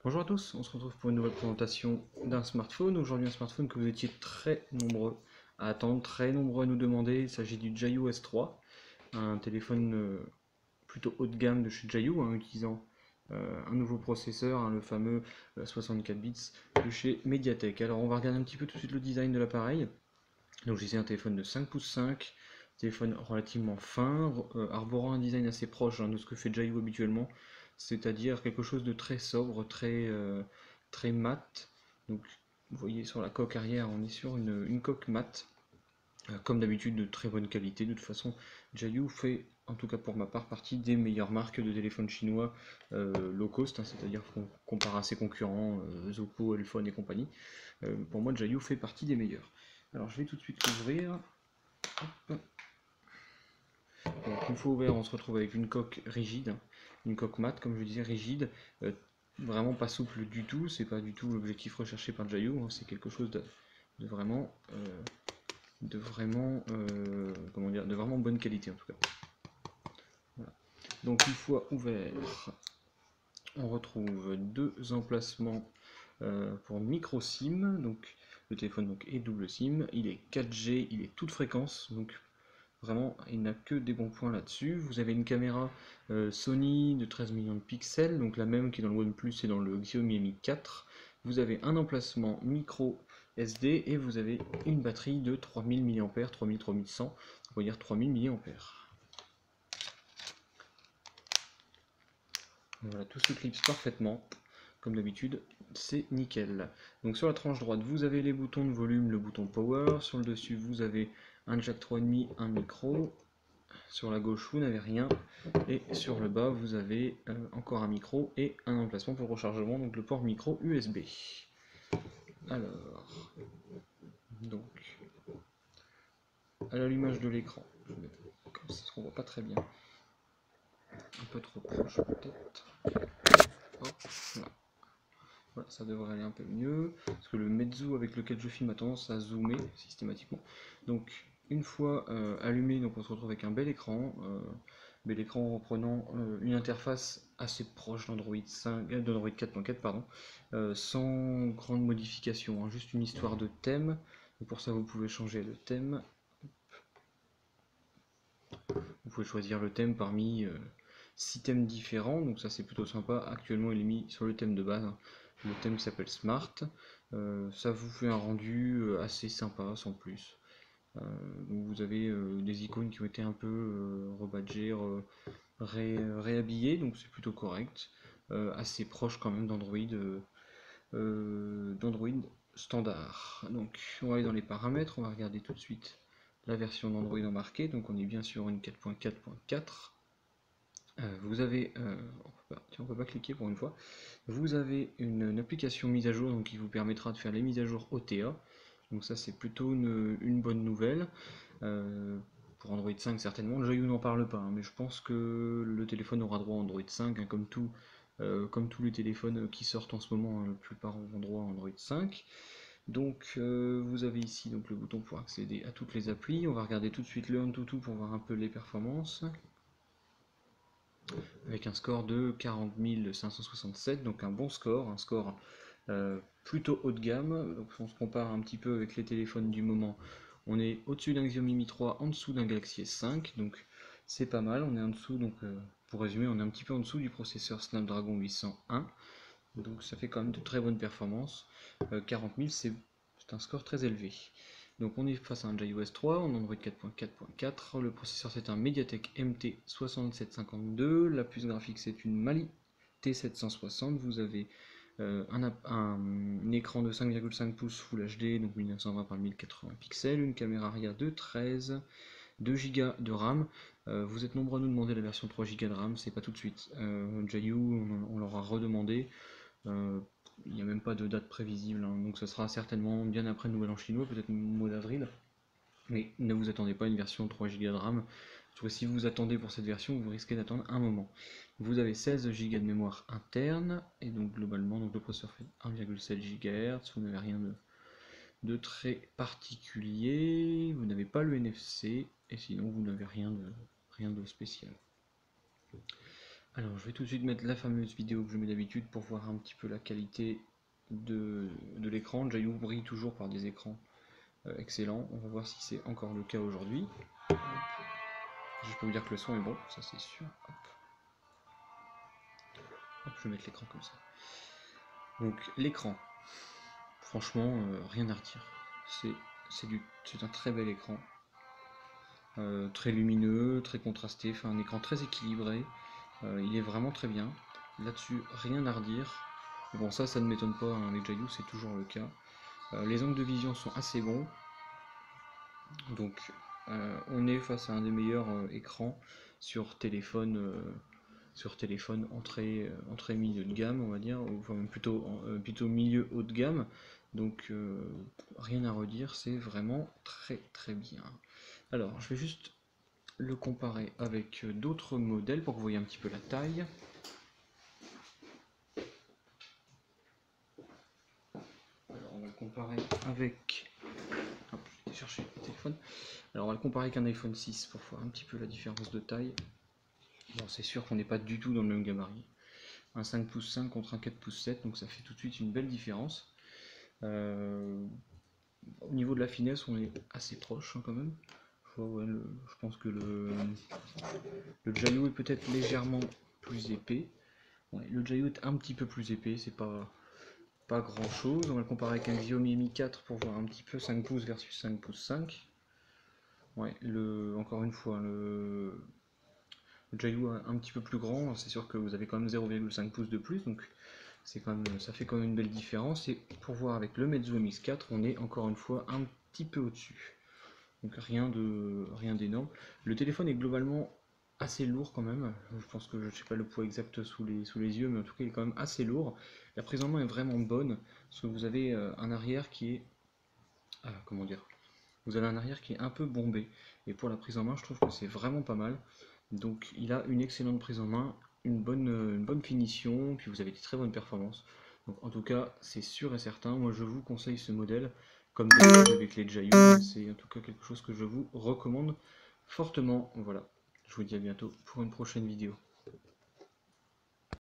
Bonjour à tous, on se retrouve pour une nouvelle présentation d'un smartphone. Aujourd'hui un smartphone que vous étiez très nombreux à attendre, très nombreux à nous demander. Il s'agit du Jiayu S3, un téléphone plutôt haut de gamme de chez Jiayu, utilisant un nouveau processeur, le fameux 64 bits de chez Mediatek. Alors on va regarder un petit peu tout de suite le design de l'appareil. Donc j'ai un téléphone de 5 pouces 5, téléphone relativement fin, arborant un design assez proche de ce que fait Jiayu habituellement, c'est-à-dire quelque chose de très sobre, très mat. Donc vous voyez sur la coque arrière, on est sur une coque mat, comme d'habitude de très bonne qualité. De toute façon, Jiayu fait, en tout cas pour ma part, partie des meilleures marques de téléphones chinois low cost, c'est-à-dire qu'on compare à ses concurrents, Zoppo, Elphone et compagnie. Pour moi, Jiayu fait partie des meilleurs. Alors je vais tout de suite l'ouvrir. Donc une fois ouvert, on se retrouve avec une coque rigide, une coque mate, comme je disais, rigide, vraiment pas souple du tout. C'est pas du tout l'objectif recherché par Jiayu, c'est quelque chose de vraiment, comment dire, de vraiment bonne qualité en tout cas. Voilà. Donc une fois ouvert, on retrouve deux emplacements pour micro SIM. Donc le téléphone est double SIM, il est 4G, il est toute fréquence, donc vraiment, il n'a que des bons points là-dessus. Vous avez une caméra Sony de 13 millions de pixels, donc la même qui est dans le OnePlus et dans le Xiaomi Mi 4. Vous avez un emplacement micro SD et vous avez une batterie de 3000 mAh, 3000-3100, on va dire 3000 mAh. Voilà, tout se clipse parfaitement, comme d'habitude, c'est nickel. Donc sur la tranche droite, vous avez les boutons de volume, le bouton power. Sur le dessus, vous avez un jack 3,5, un micro. Sur la gauche, vous n'avez rien. Et sur le bas, vous avez encore un micro et un emplacement pour le rechargement, donc le port micro USB. Alors, donc, à l'allumage de l'écran, comme ça on voit pas très bien, un peu trop proche peut-être. Voilà. Voilà, ça devrait aller un peu mieux, parce que le mezzo avec lequel je filme a tendance à zoomer systématiquement. Donc, une fois allumé, donc on se retrouve avec un bel écran reprenant une interface assez proche d'Android 4.4, pardon, sans grande modification, juste une histoire de thème. Et pour ça, vous pouvez changer le thème. Vous pouvez choisir le thème parmi 6 thèmes différents, donc ça c'est plutôt sympa. Actuellement, il est mis sur le thème de base, le thème qui s'appelle Smart. Ça vous fait un rendu assez sympa, sans plus. Vous avez des icônes qui ont été un peu rebadgées, réhabillées, donc c'est plutôt correct. Assez proche quand même d'Android standard. Donc on va aller dans les paramètres, on va regarder tout de suite la version d'Android embarquée. Donc on est bien sur une 4.4.4. Vous avez, on peut pas cliquer pour une fois. Vous avez une application mise à jour donc, qui vous permettra de faire les mises à jour OTA. Donc ça c'est plutôt une bonne nouvelle. Pour Android 5 certainement. Jiayu n'en parle pas, mais je pense que le téléphone aura droit à Android 5, comme tous les téléphones qui sortent en ce moment, la plupart auront droit à Android 5. Donc vous avez ici donc, le bouton pour accéder à toutes les applis. On va regarder tout de suite le Antutu pour voir un peu les performances. Avec un score de 40 567, donc un bon score, un score plutôt haut de gamme. Donc on se compare un petit peu avec les téléphones du moment. On est au-dessus d'un Xiaomi Mi 3, en dessous d'un Galaxy S5, donc c'est pas mal. On est en dessous, donc pour résumer, on est un petit peu en dessous du processeur Snapdragon 801, donc ça fait quand même de très bonnes performances. 40 000, c'est un score très élevé. Donc on est face à un Jiayu S3, on Android 4.4.4, le processeur c'est un Mediatek MT6752, la puce graphique c'est une Mali T760, vous avez un écran de 5,5 pouces Full HD, donc 1920 par 1080 pixels, une caméra arrière de 13, 2 Go de RAM. Vous êtes nombreux à nous demander la version 3 Go de RAM, c'est pas tout de suite. Jiayu, on leur a redemandé. Il n'y a même pas de date prévisible, donc ça sera certainement bien après le nouvel an chinois, peut-être au mois d'avril. Mais ne vous attendez pas à une version 3 Go de RAM. Si vous attendez pour cette version, vous risquez d'attendre un moment. Vous avez 16 Go de mémoire interne, et donc globalement, le processeur fait 1,7 GHz, vous n'avez rien de très particulier, vous n'avez pas le NFC, et sinon vous n'avez rien de spécial. Alors je vais tout de suite mettre la fameuse vidéo que je mets d'habitude pour voir un petit peu la qualité de l'écran. Jayu brille toujours par des écrans excellents. On va voir si c'est encore le cas aujourd'hui. Je peux vous dire que le son est bon, ça c'est sûr. Hop. Hop, je vais mettre l'écran comme ça. Donc l'écran, franchement, rien à redire. C'est un très bel écran. Très lumineux, très contrasté, enfin un écran très équilibré. Il est vraiment très bien. Là-dessus, rien à redire. Bon, ça ne m'étonne pas, hein, avec Jayu, c'est toujours le cas. Les angles de vision sont assez bons. Donc, on est face à un des meilleurs écrans sur téléphone entrée milieu de gamme, on va dire, ou enfin plutôt milieu haut de gamme. Donc, rien à redire, c'est vraiment très très bien. Alors, je vais juste le comparer avec d'autres modèles pour que vous voyez un petit peu la taille. Alors on va le comparer avec... Hop, je vais chercher le téléphone. Alors on va le comparer avec un iPhone 6 pour voir un petit peu la différence de taille. Bon, c'est sûr qu'on n'est pas du tout dans le même gabarit. Un 5 pouces 5 contre un 4 pouces 7, donc ça fait tout de suite une belle différence. Au niveau de la finesse, on est assez proche hein, quand même. Je pense que le Jayu est peut-être légèrement plus épais. Ouais, le Jayu est un petit peu plus épais, c'est pas grand chose. On va le comparer avec un Xiaomi Mi 4 pour voir un petit peu 5 pouces versus 5 pouces 5. Ouais, encore une fois, le Jayu un petit peu plus grand, c'est sûr que vous avez quand même 0,5 pouces de plus, donc ça fait quand même une belle différence. Et pour voir avec le Meizu MX4, on est encore une fois un petit peu au-dessus. Donc rien d'énorme. Le téléphone est globalement assez lourd quand même. Je pense que je ne sais pas le poids exact sous les yeux, mais en tout cas il est quand même assez lourd. La prise en main est vraiment bonne, parce que vous avez un arrière qui est... comment dire? Vous avez un arrière qui est un peu bombé. Et pour la prise en main, je trouve que c'est vraiment pas mal. Donc il a une excellente prise en main, une bonne finition, puis vous avez des très bonnes performances. Donc en tout cas, c'est sûr et certain, moi je vous conseille ce modèle, comme d'habitude avec les Jayu, c'est en tout cas quelque chose que je vous recommande fortement. Voilà, je vous dis à bientôt pour une prochaine vidéo.